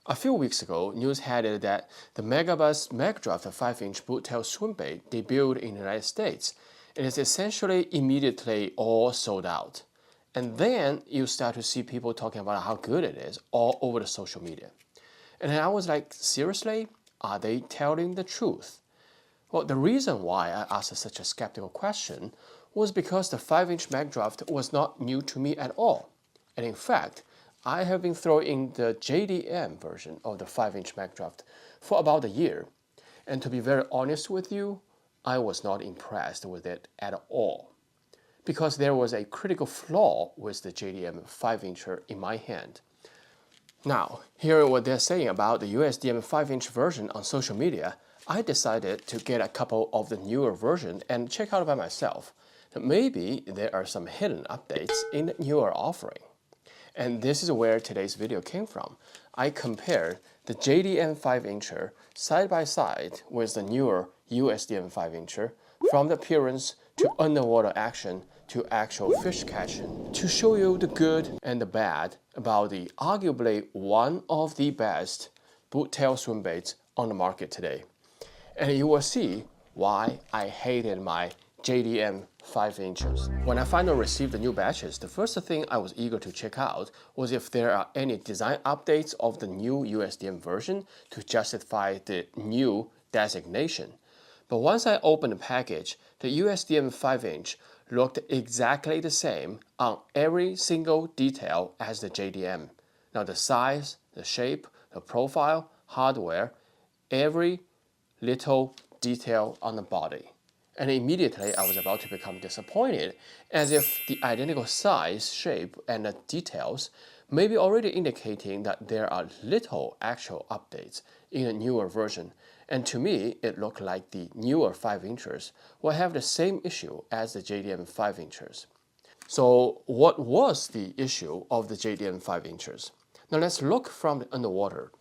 A few weeks ago, news headed that the Megabus Magdraft 5-inch boot-tail swimbait debuted in the United States. It is essentially immediately all sold out. And then you start to see people talking about how good it is all over the social media. And I was like, seriously? Are they telling the truth? Well, the reason why I asked such a skeptical question was because the 5-inch Magdraft was not new to me at all. And in fact, I have been throwing the JDM version of the 5-inch Magdraft for about a year. And to be very honest with you, I was not impressed with it at all. Because there was a critical flaw with the JDM 5-incher in my hand. Now, hearing what they're saying about the USDM 5-inch version on social media, I decided to get a couple of the newer version and check out by myself. Maybe there are some hidden updates in the newer offering. And this is where today's video came from. I compared the JDM 5-incher side by side with the newer USDM 5-incher from the appearance to underwater action to actual fish catching to show you the good and the bad about the arguably one of the best boot-tail swim baits on the market today. And you will see why I hated my JDM 5-inchers. When I finally received the new batches, the first thing I was eager to check out was if there are any design updates of the new USDM version to justify the new designation. But once I opened the package, the USDM 5-inch looked exactly the same on every single detail as the JDM. Now the size, the shape, the profile, hardware, every little detail on the body. And immediately I was about to become disappointed, as if the identical size, shape, and the details may be already indicating that there are little actual updates in a newer version. And to me, it looked like the newer 5-inchers will have the same issue as the JDM 5-inchers. So what was the issue of the JDM 5-inchers? Now let's look from the underwater.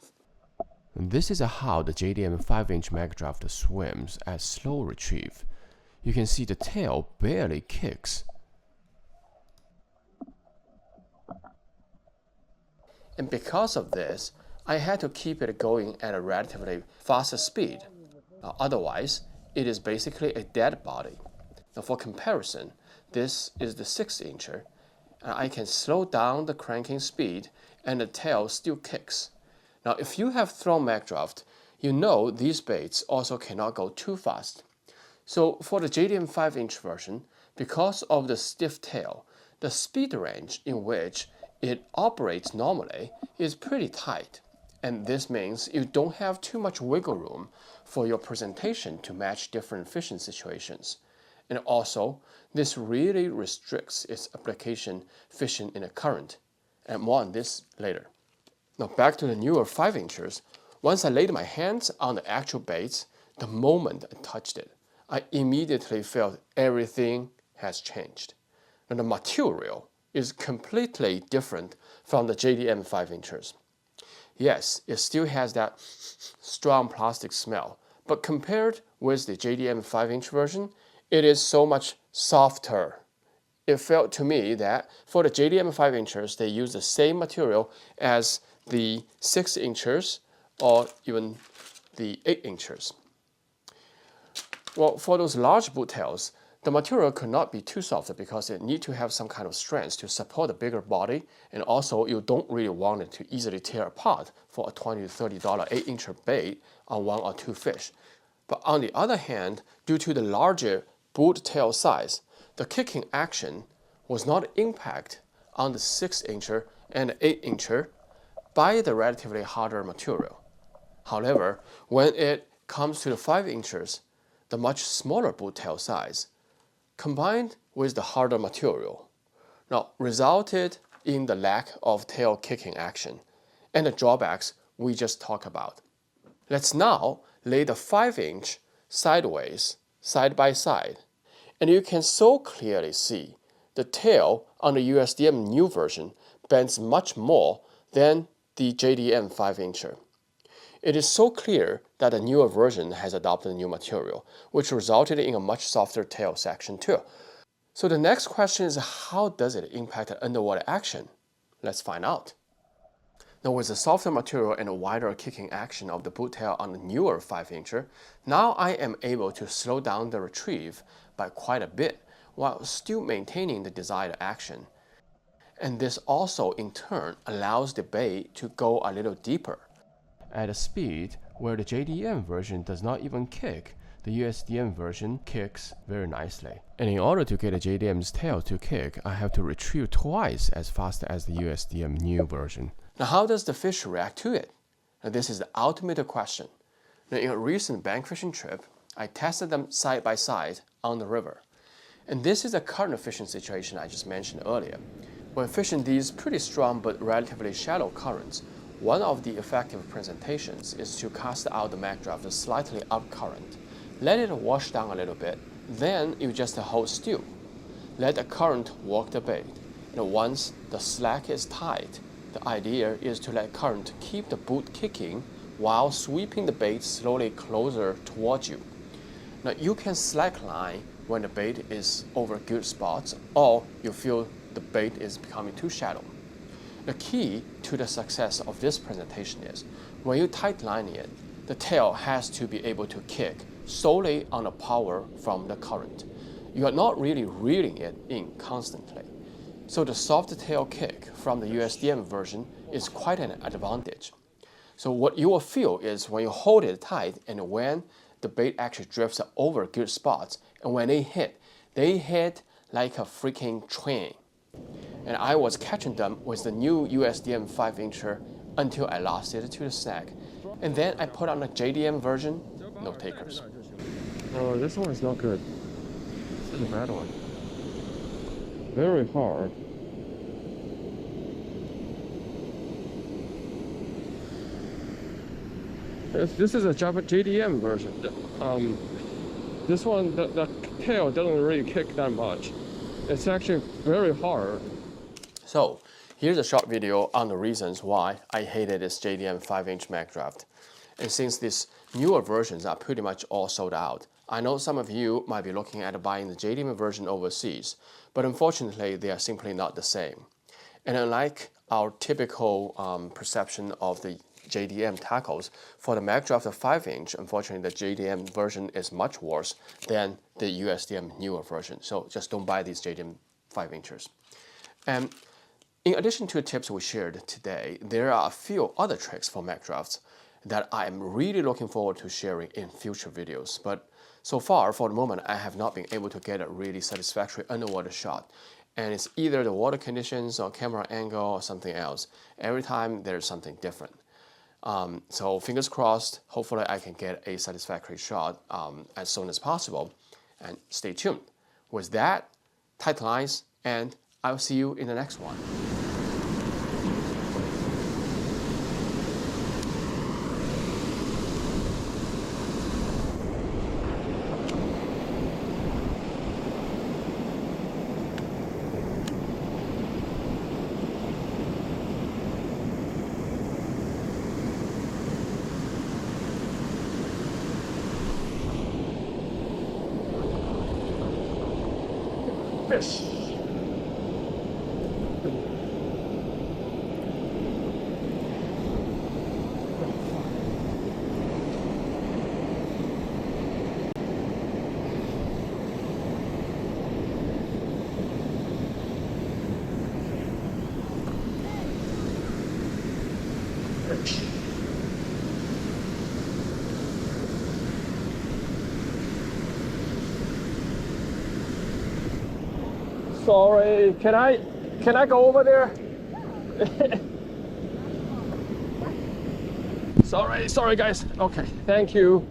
This is how the JDM 5-inch Magdraft swims at slow retrieve. You can see the tail barely kicks. And because of this, I had to keep it going at a relatively faster speed. Otherwise, it is basically a dead body. Now for comparison, this is the 6-incher. I can slow down the cranking speed and the tail still kicks. Now if you have thrown Magdraft, you know these baits also cannot go too fast. So for the JDM 5-inch version, because of the stiff tail, the speed range in which it operates normally is pretty tight. And this means you don't have too much wiggle room for your presentation to match different fishing situations. And also, this really restricts its application fishing in a current. And more on this later. Now back to the newer 5-inchers. Once I laid my hands on the actual baits, the moment I touched it, I immediately felt everything has changed. And the material is completely different from the JDM 5-inchers. Yes, it still has that strong plastic smell, but compared with the JDM 5-inch version, it is so much softer. It felt to me that for the JDM 5-inchers, they use the same material as the 6-inchers or even the 8-inchers. Well, for those large boot tails, the material could not be too soft because it needs to have some kind of strength to support a bigger body, and also you don't really want it to easily tear apart for a $20 to $30 8-incher bait on 1 or 2 fish. But on the other hand, due to the larger boot tail size, the kicking action was not impacted on the 6-incher and 8-incher by the relatively harder material. However, when it comes to the 5-inchers, the much smaller boot tail size, combined with the harder material, now resulted in the lack of tail kicking action and the drawbacks we just talked about. Let's now lay the 5-inch sideways, side by side, and you can so clearly see the tail on the USDM new version bends much more than the JDM 5-incher. It is so clear that the newer version has adopted a new material, which resulted in a much softer tail section too. So the next question is, how does it impact underwater action? Let's find out. Now with the softer material and a wider kicking action of the boot tail on the newer 5-incher, now I am able to slow down the retrieve by quite a bit while still maintaining the desired action. And this also in turn allows the bait to go a little deeper at a speed where the JDM version does not even kick. The USDM version kicks very nicely. And in order to get the JDM's tail to kick, I have to retrieve twice as fast as the USDM new version. Now how does the fish react to it? Now this is the ultimate question. Now in a recent bank fishing trip, I tested them side by side on the river. And this is the current fishing situation I just mentioned earlier. When fishing these pretty strong but relatively shallow currents, one of the effective presentations is to cast out the Magdraft slightly up current. Let it wash down a little bit, then you just hold still. Let the current walk the bait. And once the slack is tight, the idea is to let current keep the boot kicking while sweeping the bait slowly closer towards you. Now you can slackline when the bait is over good spots or you feel the bait is becoming too shallow. The key to the success of this presentation is when you tightline it, the tail has to be able to kick solely on the power from the current. You are not really reeling it in constantly. So the soft tail kick from the USDM version is quite an advantage. So what you will feel is when you hold it tight and when the bait actually drifts over good spots, and when they hit like a freaking train. And I was catching them with the new USDM 5-incher until I lost it to the snag. And then I put on the JDM version, no takers. Oh, this one is not good. This is a bad one. Very hard. This is a JDM version. This one, the tail doesn't really kick that much. It's actually very hard. So here's a short video on the reasons why I hated this JDM 5-inch Magdraft. And since these newer versions are pretty much all sold out, I know some of you might be looking at buying the JDM version overseas, but unfortunately they are simply not the same. And unlike our typical perception of the JDM tackles, for the Magdraft 5-inch, unfortunately the JDM version is much worse than the USDM newer version. So just don't buy these JDM 5-inchers. And in addition to the tips we shared today, there are a few other tricks for Magdrafts that I'm really looking forward to sharing in future videos. But so far, for the moment, I have not been able to get a really satisfactory underwater shot. And it's either the water conditions or camera angle or something else. Every time there's something different. So fingers crossed, hopefully I can get a satisfactory shot as soon as possible. And stay tuned. With that, tight lines, and I'll see you in the next one. Fish. Sorry, can I go over there? Sorry guys. Okay, thank you.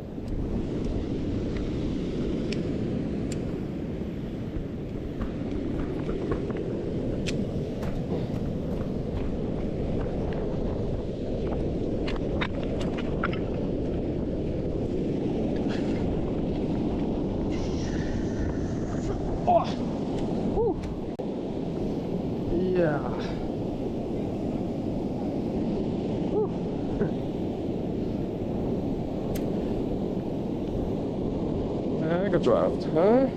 Yeah. Magdraft, huh?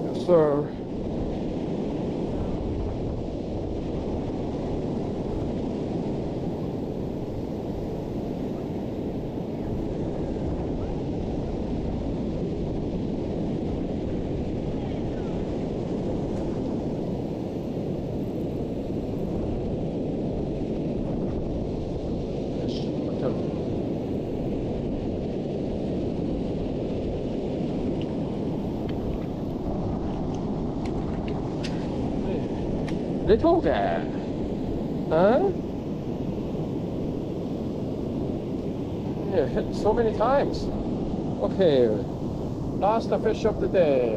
Yes, sir. Little guy. Huh? Yeah, hit so many times. Okay, last fish of the day.